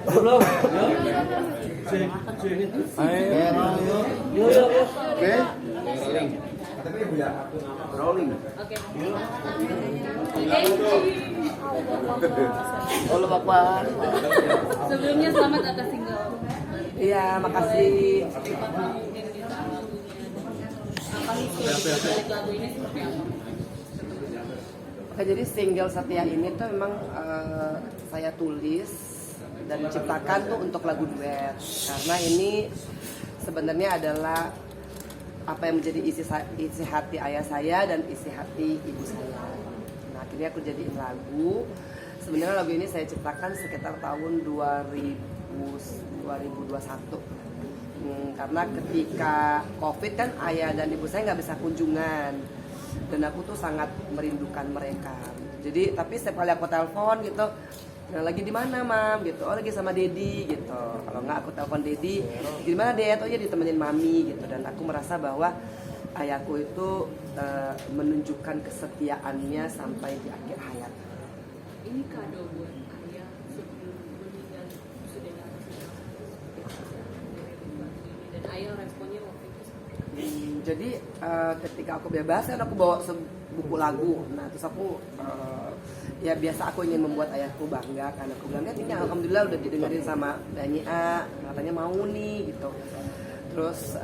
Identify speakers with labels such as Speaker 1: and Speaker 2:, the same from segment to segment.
Speaker 1: Belum.
Speaker 2: Oke. Rolling.
Speaker 3: Oke.
Speaker 2: Halo Bapak.
Speaker 3: Sebelumnya selamat atas single.
Speaker 2: Iya, makasih.
Speaker 3: Apa histori balik lagu ini seperti apa?
Speaker 2: Oke, jadi single Setia ini tuh memang saya tulis dan ciptakan tuh untuk lagu duet. Karena ini sebenarnya adalah apa yang menjadi isi hati ayah saya dan isi hati ibu saya. Nah, akhirnya aku jadiin lagu. Sebenarnya lagu ini saya ciptakan sekitar tahun 2021. Karena ketika COVID kan ayah dan ibu saya nggak bisa kunjungan dan aku tuh sangat merindukan mereka. Jadi tapi setiap kali aku telepon gitu, nah lagi di mana mam gitu, oh lagi sama Dedi gitu. Kalau nggak aku telepon Dedi, di mana Ded? Oh ya ditemenin mami gitu. Dan aku merasa bahwa ayahku itu menunjukkan kesetiaannya sampai di akhir hayat.
Speaker 3: Ini kado buat ayah sebelum meninggal sudah datang. Dan ayah responnya waktu itu
Speaker 2: Jadi ketika aku bebas kan aku bawa buku lagu. Nah terus aku ya biasa aku ingin membuat ayahku bangga karena aku bilang ini alhamdulillah udah didengerin sama Danyi A, katanya mau nih gitu. Terus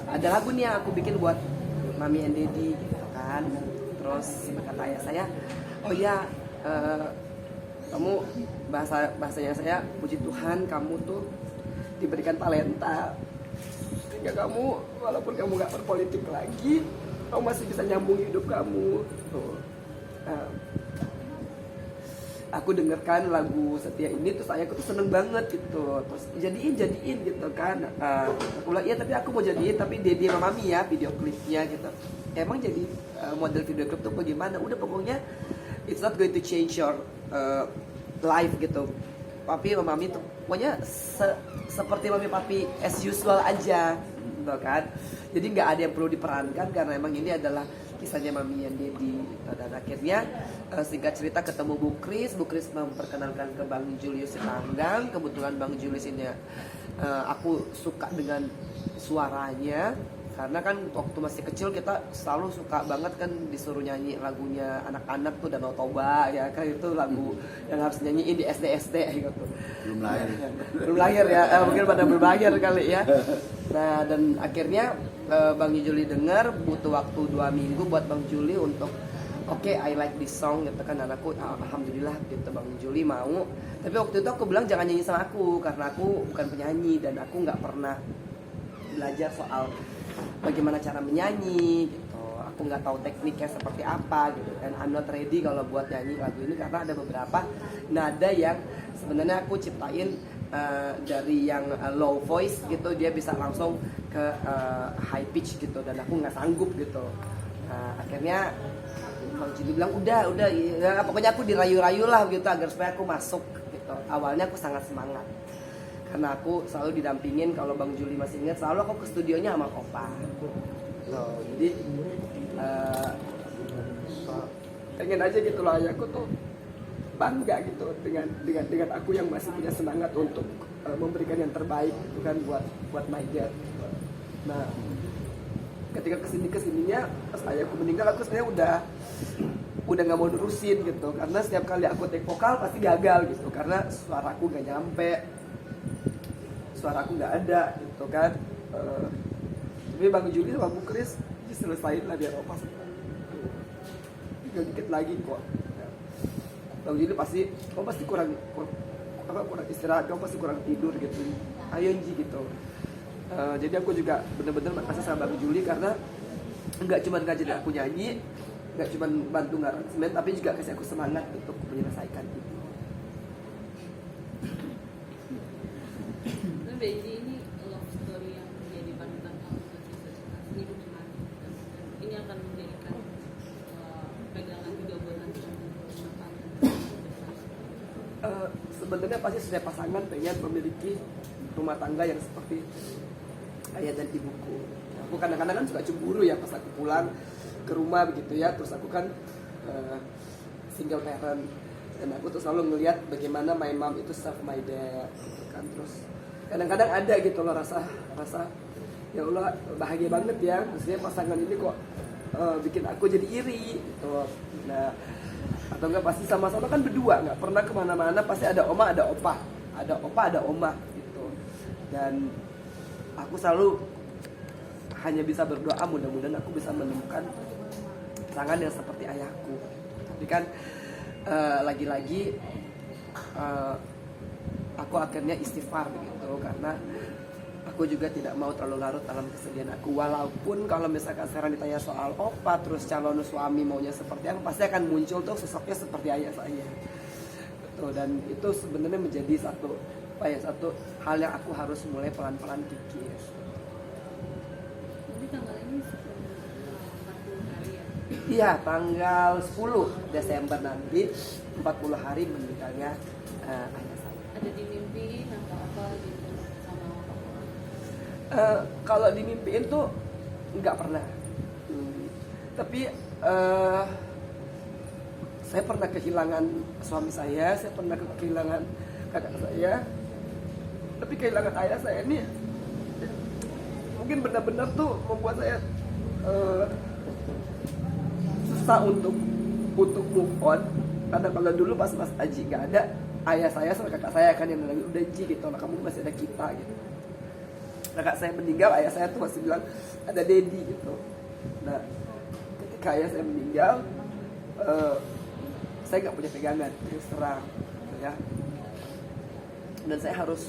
Speaker 2: ada lagu nih yang aku bikin buat Mami and Daddy gitu kan. Terus kata ayah saya, oh ya kamu bahasanya saya, puji Tuhan kamu tuh diberikan talenta sehingga kamu walaupun kamu nggak berpolitik lagi, kamu masih bisa nyambung hidup kamu. Tuh. Aku dengarkan lagu Setia ini terus aku tuh seneng banget gitu, terus jadiin gitu kan. Aku bilang iya tapi aku mau jadiin tapi Dedi sama Mami ya video klipnya gitu. Emang jadi model video klip tuh bagaimana? Udah pokoknya it's not going to change your life gitu. Papi sama Mami tuh pokoknya seperti Mami Papi as usual aja gitu kan. Jadi nggak ada yang perlu diperankan karena emang ini adalah kisahnya Mami dan Dedi gitu. Dan akhirnya singkat cerita ketemu Bu Kris memperkenalkan ke Bang Julius Tanggang. Kebetulan Bang Julius ini aku suka dengan suaranya karena kan waktu masih kecil kita selalu suka banget kan disuruh nyanyi lagunya anak-anak tuh Danau Toba ya kan, itu lagu yang harus nyanyiin di SD gitu. Belum lahir ya, mungkin pada belum lahir kali ya. Nah dan akhirnya Bang Juli dengar, butuh waktu 2 minggu buat Bang Juli untuk oke, I like this song gitu kan. Dan aku alhamdulillah gitu Bang Juli mau. Tapi waktu itu aku bilang jangan nyanyi sama aku karena aku bukan penyanyi dan aku nggak pernah belajar soal bagaimana cara menyanyi gitu. Aku nggak tahu tekniknya seperti apa gitu. And I'm not ready kalau buat nyanyi lagu ini karena ada beberapa nada yang sebenarnya aku ciptain dari yang low voice gitu dia bisa langsung ke high pitch gitu dan aku nggak sanggup gitu. Nah, akhirnya Bang Juli bilang udah ya, pokoknya aku dirayu-rayu lah gitu agar supaya aku masuk gitu. Awalnya aku sangat semangat karena aku selalu didampingin kalau Bang Juli masih ingat selalu aku ke studionya sama Opa. Jadi pengen aja gitu lah ya, aku tuh bangga gitu dengan aku yang masih punya semangat untuk memberikan yang terbaik gitu kan buat my dad. Nah ketika kesininya pas ayahku meninggal aku sebenarnya udah nggak mau nerusin gitu karena setiap kali aku take vokal pasti gagal gitu karena suaraku nggak nyampe, suaraku nggak ada gitu kan. Tapi Bang Juli sama Bu Kris diselesain lah biar Opa tinggal dikit lagi kok. Bang Juli pasti kurang istirahat, kamu pasti kurang tidur gitu. Ayo Ji gitu. Jadi aku juga bener-bener makasih sama Bang Juli karena nggak cuma ngajarin aku nyanyi, nggak cuma bantu ngaransemen, tapi juga kasih aku semangat untuk menyelesaikan itu.
Speaker 3: Benji ini love story yang menjadi panutan kamu hidup semati dan ini akan menjadikan pegangan juga buat nanti
Speaker 2: sebenarnya pasti setiap pasangan pengen memiliki rumah tangga yang seperti ayah dan ibuku. Aku kadang-kadang kan suka cemburu ya pas aku pulang ke rumah begitu ya, terus aku kan single parent. dan aku tuh selalu ngelihat bagaimana my mom itu serve my dad gitu kan. Terus kadang-kadang ada gitu loh rasa ya Allah bahagia banget ya, maksudnya pasangan ini kok bikin aku jadi iri gitu. Nah, atau enggak pasti sama-sama kan berdua, nggak pernah kemana-mana, pasti ada oma ada opa, ada opa ada oma gitu. Dan aku selalu hanya bisa berdoa mudah-mudahan aku bisa menemukan pasangan yang seperti ayahku. Tapi kan lagi-lagi aku akhirnya istighfar begitu, karena aku juga tidak mau terlalu larut dalam kesedihan aku. Walaupun kalau misalkan sekarang ditanya soal opa, terus calon suami maunya seperti apa, pasti akan muncul tuh sosoknya seperti ayah saya. Betul, dan itu sebenarnya menjadi satu hal yang aku harus mulai pelan-pelan pikir.
Speaker 3: Jadi tanggal ini 40 hari ya?
Speaker 2: Iya, tanggal 10 Desember nanti 40 hari meninggalnya ayah saya.
Speaker 3: Ada dimimpiin atau apa gitu sama papa?
Speaker 2: Kalau dimimpiin tuh nggak pernah. Tapi saya pernah kehilangan suami saya pernah kehilangan kakak saya. Tapi kehilangan ayah saya ini mungkin benar-benar tuh membuat saya susah untuk move on. Karena kalau dulu pas Aji nggak ada, ayah saya sama kakak saya kan yang bilang udah Ji gitu, nah kamu masih ada kita gitu. Kakak saya meninggal, ayah saya tuh masih bilang ada Dedi gitu. Nah, ketika ayah saya meninggal, saya nggak punya pegangan terus terang gitu ya. Dan saya harus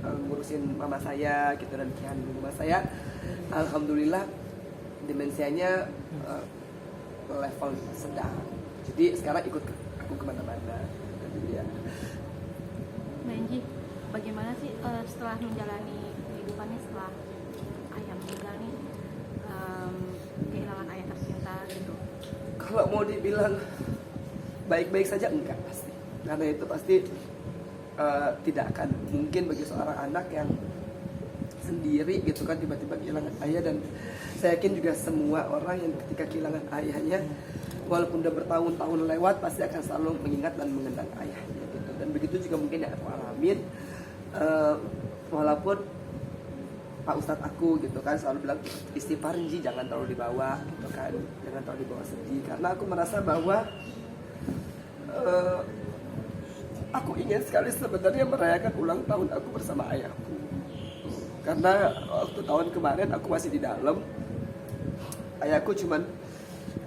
Speaker 2: ngurusin mama saya gitu, dan mama saya alhamdulillah demensianya level sedang. Jadi sekarang ikut aku kemana-mana. Ya.
Speaker 4: Mbak Enji, bagaimana sih setelah menjalani kehidupannya setelah ayah meninggal nih, kehilangan ayah tercinta gitu?
Speaker 2: Kalau mau dibilang baik-baik saja enggak pasti, karena itu pasti tidak akan mungkin bagi seorang anak yang sendiri gitu kan tiba-tiba kehilangan ayah. Dan saya yakin juga semua orang yang ketika kehilangan ayahnya, walaupun udah bertahun-tahun lewat, pasti akan selalu mengingat dan mengenang ayahnya gitu. Dan begitu juga mungkin yang aku alamin, walaupun Pak Ustadz aku gitu kan selalu bilang istighfar Ji, jangan terlalu dibawa gitu kan, jangan terlalu dibawa sedih. Karena aku merasa bahwa aku ingin sekali sebenarnya merayakan ulang tahun aku bersama ayahku. Karena waktu tahun kemarin aku masih di dalam, ayahku cuman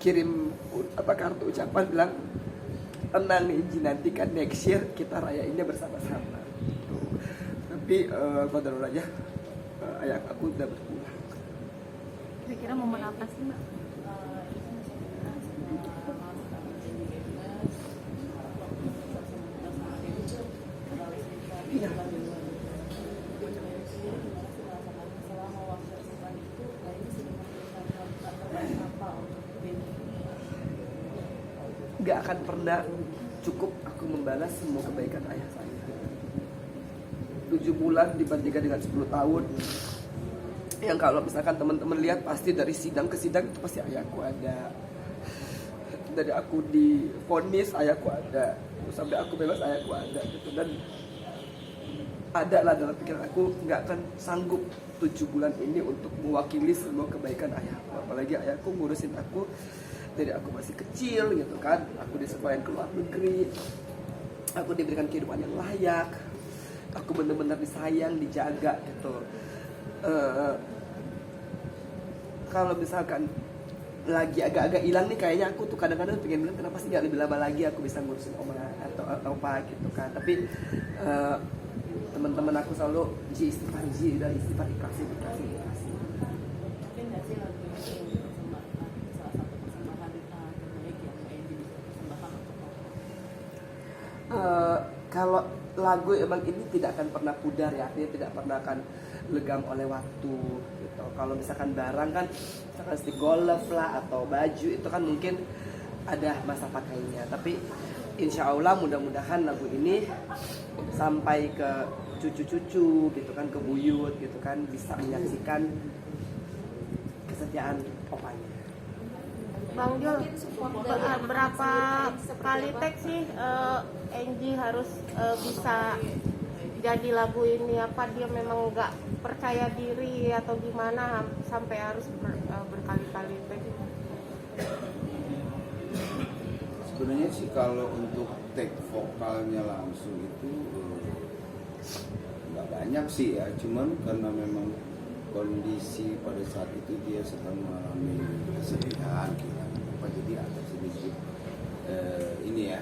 Speaker 2: kirim kartu ucapan bilang tenang Ji, nanti kan next year kita rayainnya bersama-sama gitu. Tapi kodarullah aja, ayah aku udah berpulang.
Speaker 4: Kira-kira momen apa sih Mbak?
Speaker 2: Iya. Gak akan pernah cukup aku membalas semua kebaikan ayah saya. 7 bulan dibandingkan dengan 10 tahun. Yang kalau misalkan teman-teman lihat, pasti dari sidang ke sidang itu pasti ayahku ada. Dari aku divonis ayahku ada, sampai aku bebas ayahku ada gitu. Dan ada lah dalam pikiran aku, nggak akan sanggup 7 bulan ini untuk mewakili semua kebaikan ayahku. Apalagi ayahku ngurusin aku dari aku masih kecil gitu kan, aku disekolahin ke luar negeri, aku diberikan kehidupan yang layak, aku benar-benar disayang, dijaga gitu. Kalau misalkan lagi agak-agak hilang nih, kayaknya aku tuh kadang-kadang pengen bilang kenapa sih nggak lebih lama lagi aku bisa ngurusin oma atau apa gitu kan. Tapi teman-teman aku selalu Ji istighfar, Ji dari istighfar, ikhlas.
Speaker 3: Mungkin nggak sih lagu ini mempersembahkan salah satu persembahan terbaik yang Mbak Enji bisa persembahkan untuk
Speaker 2: kalau lagu emang ini tidak akan pernah pudar ya, artinya tidak pernah akan legam oleh waktu gitu. Kalau misalkan barang kan, misalkan stick golf lah atau baju, itu kan mungkin ada masa pakainya. Tapi insya Allah mudah-mudahan lagu ini sampai ke cucu-cucu gitu kan, ke buyut gitu kan, bisa menyaksikan kesetiaan opanya.
Speaker 5: Bang Jul, berapa kali take sih Angie harus bisa jadi lagu ini? Apa dia memang nggak percaya diri atau gimana sampai harus berkali-kali take?
Speaker 6: Sebenarnya sih kalau untuk take vokalnya langsung itu nggak banyak sih ya, cuman karena memang kondisi pada saat itu dia sedang mengalami kesedihan, jadi agak sedikit ini ya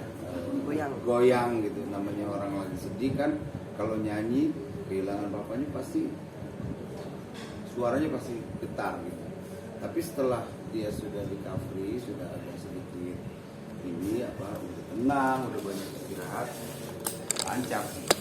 Speaker 6: goyang gitu. Namanya orang lagi sedih kan, kalau nyanyi kehilangan bapaknya pasti suaranya pasti getar gitu. Tapi setelah dia sudah recovery, sudah agak sedikit ini udah tenang, udah banyak istirahat, lancar sih.